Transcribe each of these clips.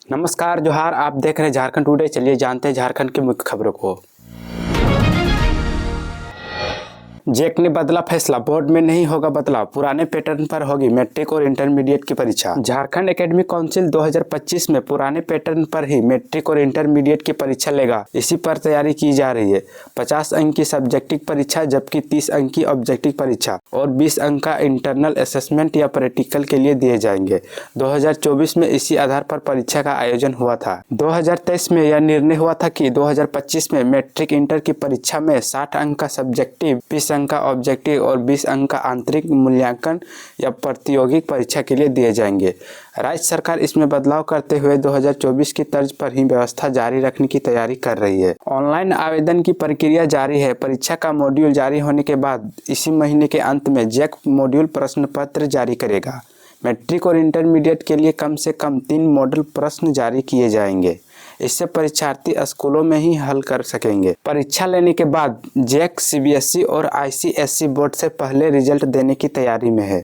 नमस्कार जोहार, आप देख रहे हैं झारखंड टुडे। चलिए जानते हैं झारखंड की मुख्य खबरों को। जेक ने बदला फैसला, बोर्ड में नहीं होगा बदलाव, पुराने पैटर्न पर होगी मैट्रिक और इंटरमीडिएट की परीक्षा। झारखंड एकेडमिक काउंसिल 2025 में पुराने पैटर्न पर ही मैट्रिक और इंटरमीडिएट की परीक्षा लेगा। इसी पर तैयारी की जा रही है। 50 अंक की सब्जेक्टिव परीक्षा, जबकि 30 अंक की ऑब्जेक्टिव परीक्षा और 20 अंक का इंटरनल असेसमेंट या प्रैक्टिकल के लिए दिए जाएंगे। 2024 में इसी आधार पर परीक्षा का आयोजन हुआ था। 2023 में यह निर्णय हुआ था कि 2025 में मैट्रिक इंटर की परीक्षा में 60 अंक का सब्जेक्टिव, 20 अंक का ऑब्जेक्टिव और 20 अंक का आंतरिक मूल्यांकन या प्रतियोगिक परीक्षा के लिए दिए जाएंगे। राज्य सरकार इसमें बदलाव करते हुए 2024 की तर्ज पर ही व्यवस्था जारी रखने की तैयारी कर रही है। ऑनलाइन आवेदन की प्रक्रिया जारी है। परीक्षा का मॉड्यूल जारी होने के बाद इसी महीने के अंत में जैक मॉड्यूल प्रश्न पत्र जारी करेगा। मैट्रिक और इंटरमीडिएट के लिए कम से कम 3 मॉडल प्रश्न जारी किए जाएंगे। इससे परीक्षार्थी स्कूलों में ही हल कर सकेंगे। परीक्षा लेने के बाद जैक सीबीएसई और आईसीएसई बोर्ड से पहले रिजल्ट देने की तैयारी में है।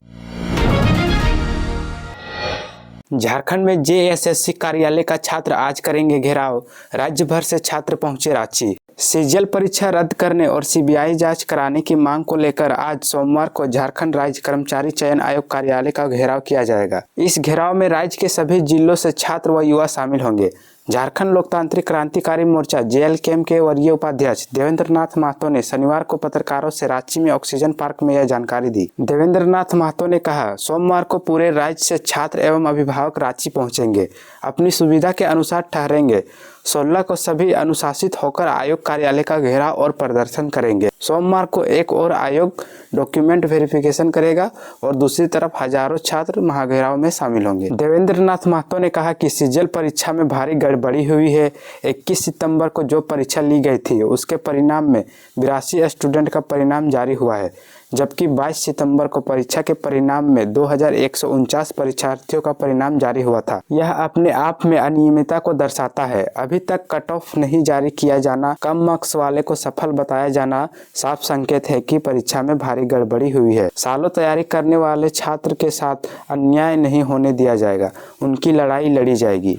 झारखंड में जेएसएससी कार्यालय का छात्र आज करेंगे घेराव। राज्य भर से छात्र पहुंचे रांची। सीजीएल परीक्षा रद्द करने और सीबीआई जांच कराने की मांग को लेकर आज सोमवार को झारखंड राज्य कर्मचारी चयन आयोग कार्यालय का घेराव किया जाएगा। इस घेराव में राज्य के सभी जिलों से छात्र व युवा शामिल होंगे। झारखंड लोकतांत्रिक क्रांतिकारी मोर्चा जेएलकेएम के वरीय उपाध्यक्ष देवेंद्र नाथ महतो ने शनिवार को पत्रकारों से रांची में ऑक्सीजन पार्क में यह जानकारी दी। देवेंद्र नाथ महतो ने कहा, सोमवार को पूरे राज्य से छात्र एवं अभिभावक रांची पहुंचेंगे। अपनी सुविधा के अनुसार ठहरेंगे। 16 को सभी अनुशासित होकर आयोग कार्यालय का घेराव और प्रदर्शन करेंगे। सोमवार को एक और आयोग डॉक्यूमेंट वेरिफिकेशन करेगा और दूसरी तरफ हजारों छात्र महाघेराव में शामिल होंगे। देवेंद्र नाथ महतो ने कहा कि सीजीएल परीक्षा में भारी गड़बड़ी हुई है। 21 सितंबर को जो परीक्षा ली गई थी उसके परिणाम में 82 स्टूडेंट का परिणाम जारी हुआ है, जबकि 22 सितंबर को परीक्षा के परिणाम में 2149 परीक्षार्थियों का परिणाम जारी हुआ था। यह अपने आप में अनियमितता को दर्शाता है। अभी तक कट ऑफ नहीं जारी किया जाना, कम मार्क्स वाले को सफल बताया जाना साफ संकेत है कि परीक्षा में भारी गड़बड़ी हुई है। सालों तैयारी करने वाले छात्र के साथ अन्याय नहीं होने दिया जाएगा। उनकी लड़ाई लड़ी जाएगी।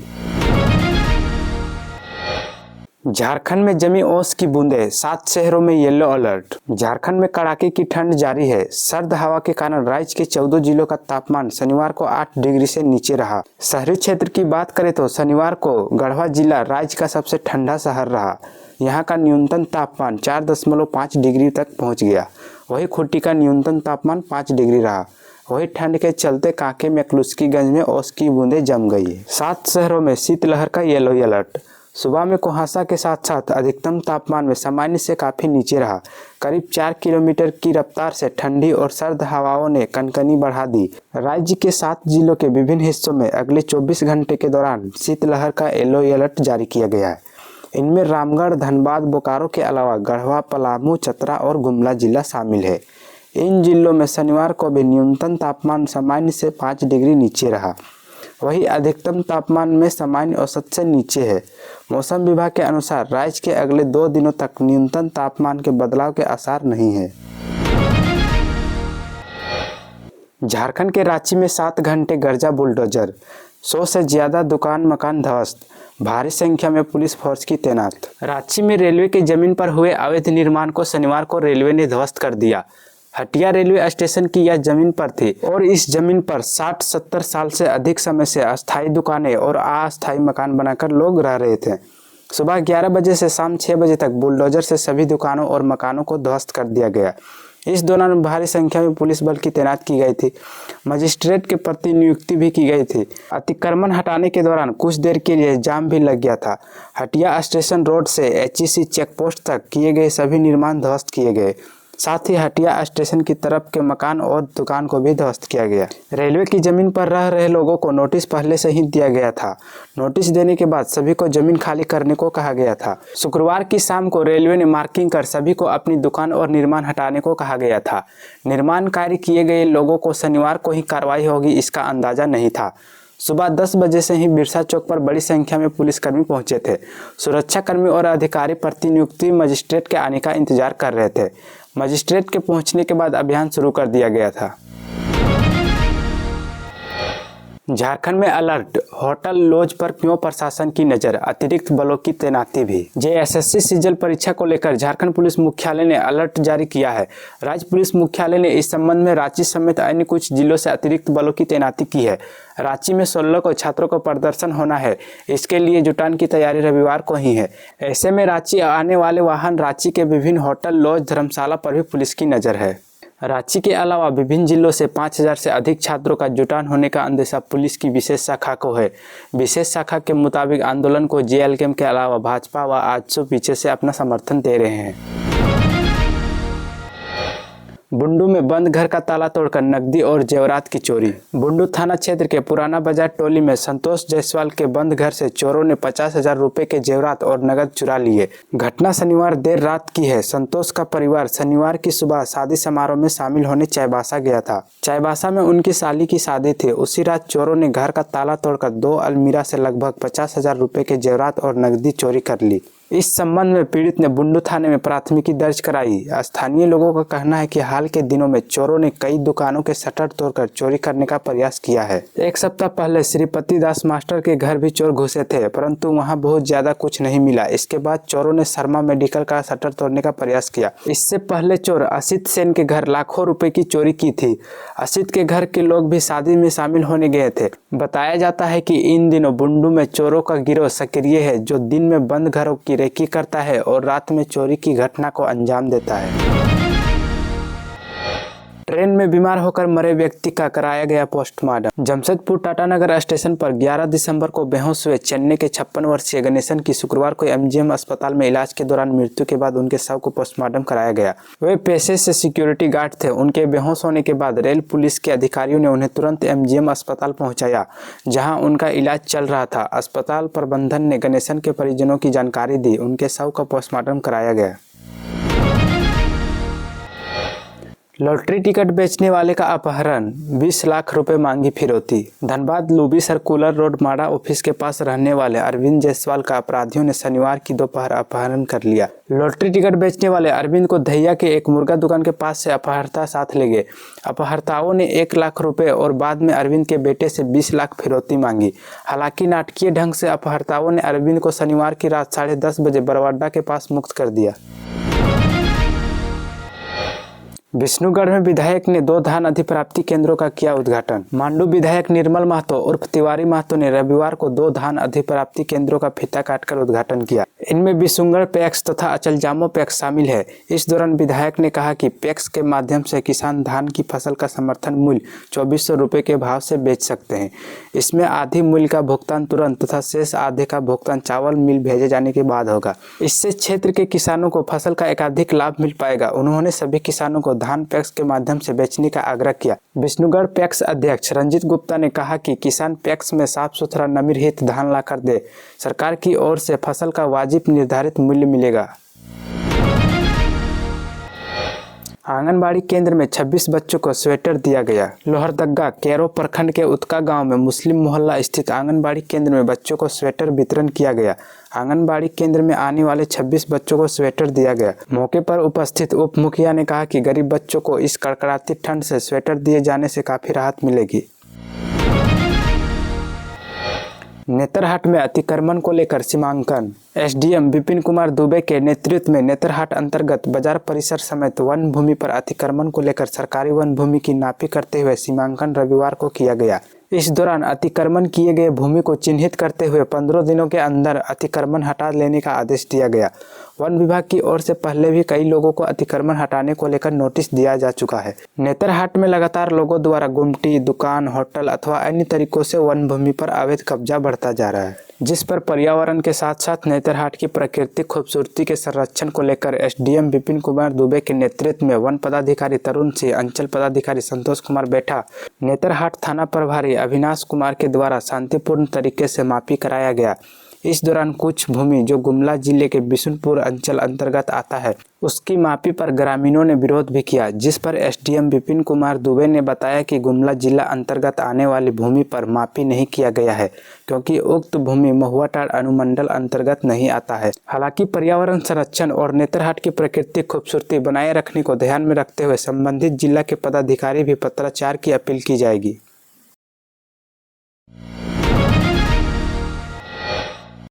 झारखंड में जमी ओस की बूंदें, 7 शहरों में येलो अलर्ट। झारखंड में कड़ाके की ठंड जारी है। सर्द हवा के कारण राज्य के 14 जिलों का तापमान शनिवार को 8 डिग्री से नीचे रहा। शहरी क्षेत्र की बात करें तो शनिवार को गढ़वा जिला राज्य का सबसे ठंडा शहर रहा। यहाँ का न्यूनतम तापमान 4.5 डिग्री तक पहुँच गया। वही खूंटी का न्यूनतम तापमान 5 डिग्री रहा। वही ठंड के चलते कांके में कलुस्कीगंज में ओस की बूंदें जम गई। 7 शहरों में शीतलहर का येलो अलर्ट। सुबह में कुहासा के साथ साथ अधिकतम तापमान में सामान्य से काफ़ी नीचे रहा। करीब 4 किलोमीटर की रफ्तार से ठंडी और सर्द हवाओं ने कनकनी बढ़ा दी। राज्य के 7 जिलों के विभिन्न हिस्सों में अगले 24 घंटे के दौरान शीतलहर का येलो अलर्ट जारी किया गया है। इनमें रामगढ़, धनबाद, बोकारो के अलावा गढ़वा, पलामू, चतरा और गुमला जिला शामिल है। इन जिलों में शनिवार को भी न्यूनतम तापमान सामान्य से 5 डिग्री नीचे रहा। वही अधिकतम तापमान में सामान्य औसत से नीचे है। मौसम विभाग के अनुसार राज्य के अगले 2 दिनों तक न्यूनतम तापमान के बदलाव के आसार नहीं है। झारखंड के रांची में 7 घंटे गरजा बुलडोजर, 100 से ज्यादा दुकान मकान ध्वस्त, भारी संख्या में पुलिस फोर्स की तैनात। रांची में रेलवे की जमीन पर हुए अवैध निर्माण को शनिवार को रेलवे ने ध्वस्त कर दिया। हटिया रेलवे स्टेशन की यह जमीन पर थी और इस जमीन पर 60-70 साल से अधिक समय से अस्थायी दुकानें और अस्थायी मकान बनाकर लोग रह रहे थे। सुबह 11 बजे से शाम 6 बजे तक बुलडोजर से सभी दुकानों और मकानों को ध्वस्त कर दिया गया। इस दौरान भारी संख्या में पुलिस बल की तैनात की गई थी। मजिस्ट्रेट के प्रति नियुक्ति भी की गई थी। अतिक्रमण हटाने के दौरान कुछ देर के लिए जाम भी लग गया था। हटिया स्टेशन रोड से एचईसी चेकपोस्ट तक किए गए सभी निर्माण ध्वस्त किए गए। साथ ही हटिया स्टेशन की तरफ के मकान और दुकान को भी ध्वस्त किया गया। रेलवे की जमीन पर रह रहे लोगों को नोटिस पहले से ही दिया गया था। नोटिस देने के बाद सभी को जमीन खाली करने को कहा गया था। शुक्रवार की शाम को रेलवे ने मार्किंग कर सभी को अपनी दुकान और निर्माण हटाने को कहा गया था। निर्माण कार्य किए गए लोगों को शनिवार को ही कार्रवाई होगी, इसका अंदाजा नहीं था। सुबह 10 बजे से ही बिरसा चौक पर बड़ी संख्या में पुलिसकर्मी पहुंचे थे। सुरक्षाकर्मी और अधिकारी प्रतिनियुक्ति मजिस्ट्रेट के आने का इंतजार कर रहे थे। मजिस्ट्रेट के पहुंचने के बाद अभियान शुरू कर दिया गया था। झारखंड में अलर्ट, होटल लॉज पर क्यों प्रशासन की नजर, अतिरिक्त बलों की तैनाती भी। जेएसएससी सीजल परीक्षा को लेकर झारखंड पुलिस मुख्यालय ने अलर्ट जारी किया है। राज्य पुलिस मुख्यालय ने इस संबंध में रांची समेत अन्य कुछ जिलों से अतिरिक्त बलों की तैनाती की है। रांची में 16 को छात्रों को प्रदर्शन होना है, इसके लिए जुटान की तैयारी रविवार को ही है। ऐसे में रांची आने वाले वाहन रांची के विभिन्न होटल लॉज धर्मशाला पर भी पुलिस की नजर है। रांची के अलावा विभिन्न जिलों से 5000 से अधिक छात्रों का जुटान होने का अंदेशा पुलिस की विशेष शाखा को है। विशेष शाखा के मुताबिक आंदोलन को जेएलकेएम के अलावा भाजपा व आजसू पीछे से अपना समर्थन दे रहे हैं। बुंडू में बंद घर का ताला तोड़कर नकदी और जेवरात की चोरी। बुंडू थाना क्षेत्र के पुराना बाजार टोली में संतोष जायसवाल के बंद घर से चोरों ने 50,000 रुपए के जेवरात और नकद चुरा लिए। घटना शनिवार देर रात की है। संतोष का परिवार शनिवार की सुबह शादी समारोह में शामिल होने चाईबासा गया था। चाईबासा में उनकी साली की शादी थी। उसी रात चोरों ने घर का ताला तोड़कर 2 अलमीरा से लगभग 50,000 रुपए के जेवरात और नकदी चोरी कर ली। इस संबंध में पीड़ित ने बुंडू थाने में प्राथमिकी दर्ज कराई। स्थानीय लोगों का कहना है कि हाल के दिनों में चोरों ने कई दुकानों के शटर तोड़कर चोरी करने का प्रयास किया है। एक सप्ताह पहले श्रीपति दास मास्टर के घर भी चोर घुसे थे, परंतु वहां बहुत ज्यादा कुछ नहीं मिला। इसके बाद चोरों ने शर्मा मेडिकल का शटर तोड़ने का प्रयास किया। इससे पहले चोर असित सेन के घर लाखों रुपए की चोरी की थी। असित के घर के लोग भी शादी में शामिल होने गए थे। बताया जाता है कि इन दिनों बुंडू में चोरों का गिरोह सक्रिय है, जो दिन में बंद घरों की रेकी करता है और रात में चोरी की घटना को अंजाम देता है। ट्रेन में बीमार होकर मरे व्यक्ति का कराया गया पोस्टमार्टम। जमशेदपुर टाटानगर स्टेशन पर 11 दिसंबर को बेहोश हुए चेन्नई के 56 वर्षीय गणेशन की शुक्रवार को एमजीएम अस्पताल में इलाज के दौरान मृत्यु के बाद उनके शव को पोस्टमार्टम कराया गया। वे पेशे से सिक्योरिटी गार्ड थे। उनके बेहोश होने के बाद रेल पुलिस के अधिकारियों ने उन्हें तुरंत एमजीएम अस्पताल पहुंचाया, जहां उनका इलाज चल रहा था। अस्पताल प्रबंधन ने गणेशन के परिजनों की जानकारी दी। उनके शव का पोस्टमार्टम कराया गया। लॉटरी टिकट बेचने वाले का अपहरण, 20 लाख रुपए मांगी फिरौती। धनबाद लूबी सर्कुलर रोड माड़ा ऑफिस के पास रहने वाले अरविंद जायसवाल का अपराधियों ने शनिवार की दोपहर अपहरण कर लिया। लॉटरी टिकट बेचने वाले अरविंद को दहिया के एक मुर्गा दुकान के पास से अपहर्ता साथ ले गए। अपहर्ताओं ने 1 लाख रुपए और बाद में अरविंद के बेटे से 20 लाख फिरौती मांगी। हालांकि नाटकीय ढंग से अपहर्ताओं ने अरविंद को शनिवार की रात 10:30 बजे बरवाडा के पास मुक्त कर दिया। विष्णुगढ़ में विधायक ने 2 धान अधिप्राप्ति केंद्रों का किया उद्घाटन। मांडू विधायक निर्मल महतो उर्फ तिवारी महतो ने रविवार को 2 धान अधिप्राप्ति केंद्रों का फीता काटकर उद्घाटन किया। इनमें विष्णुगढ़ पैक्स तथा अचलजामो पैक्स शामिल है। इस दौरान विधायक ने कहा कि पैक्स के माध्यम से किसान धान की फसल का समर्थन मूल्य 2400 रुपए के भाव से बेच सकते हैं। इसमें आधी मूल्य का भुगतान तुरंत तथा शेष आधे का भुगतान चावल मिल भेजे जाने के बाद होगा। इससे क्षेत्र के किसानों को फसल का एकाधिक लाभ मिल पाएगा। उन्होंने सभी किसानों को धान पैक्स के माध्यम से बेचने का आग्रह किया। विष्णुगढ़ पैक्स अध्यक्ष रंजीत गुप्ता ने कहा कि किसान पैक्स में साफ सुथरा नमी रहित धान लाकर दे। सरकार की ओर से फसल का वाजिब निर्धारित मूल्य मिलेगा। आंगनबाड़ी केंद्र में 26 बच्चों को स्वेटर दिया गया। लोहरदगा कैरो प्रखंड के उत्का गांव में मुस्लिम मोहल्ला स्थित आंगनबाड़ी केंद्र में बच्चों को स्वेटर वितरण किया गया। आंगनबाड़ी केंद्र में आने वाले 26 बच्चों को स्वेटर दिया गया। मौके पर उपस्थित उप मुखिया ने कहा कि गरीब बच्चों को इस कड़कड़ाती ठंड से स्वेटर दिए जाने से काफी राहत मिलेगी। नेतरहाट में अतिक्रमण को लेकर सीमांकन। एसडीएम विपिन कुमार दुबे के नेतृत्व में नेतरहाट अंतर्गत बाजार परिसर समेत वन भूमि पर अतिक्रमण को लेकर सरकारी वन भूमि की नापी करते हुए सीमांकन रविवार को किया गया। इस दौरान अतिक्रमण किए गए भूमि को चिन्हित करते हुए 15 दिनों के अंदर अतिक्रमण हटा लेने का आदेश दिया गया। वन विभाग की ओर से पहले भी कई लोगों को अतिक्रमण हटाने को लेकर नोटिस दिया जा चुका है। नेतरहाट में लगातार लोगों द्वारा गुमटी, दुकान, होटल अथवा अन्य तरीकों से वन भूमि पर अवैध कब्जा बढ़ता जा रहा है, जिस पर पर्यावरण के साथ साथ नेतरहाट की प्राकृतिक खूबसूरती के संरक्षण को लेकर एसडीएम विपिन कुमार दुबे के नेतृत्व में वन पदाधिकारी तरुण सिंह, अंचल पदाधिकारी संतोष कुमार बैठा, नेतरहाट थाना प्रभारी अविनाश कुमार के द्वारा शांतिपूर्ण तरीके से मापी कराया गया। इस दौरान कुछ भूमि जो गुमला जिले के बिशुनपुर अंचल अंतर्गत आता है, उसकी मापी पर ग्रामीणों ने विरोध भी किया, जिस पर एसडीएम विपिन कुमार दुबे ने बताया कि गुमला जिला अंतर्गत आने वाली भूमि पर मापी नहीं किया गया है, क्योंकि उक्त भूमि महुआटांड़ अनुमंडल अंतर्गत नहीं आता है। हालांकि पर्यावरण संरक्षण और नेतरहाट की प्राकृतिक खूबसूरती बनाए रखने को ध्यान में रखते हुए संबंधित जिला के पदाधिकारी भी पत्राचार की अपील की जाएगी।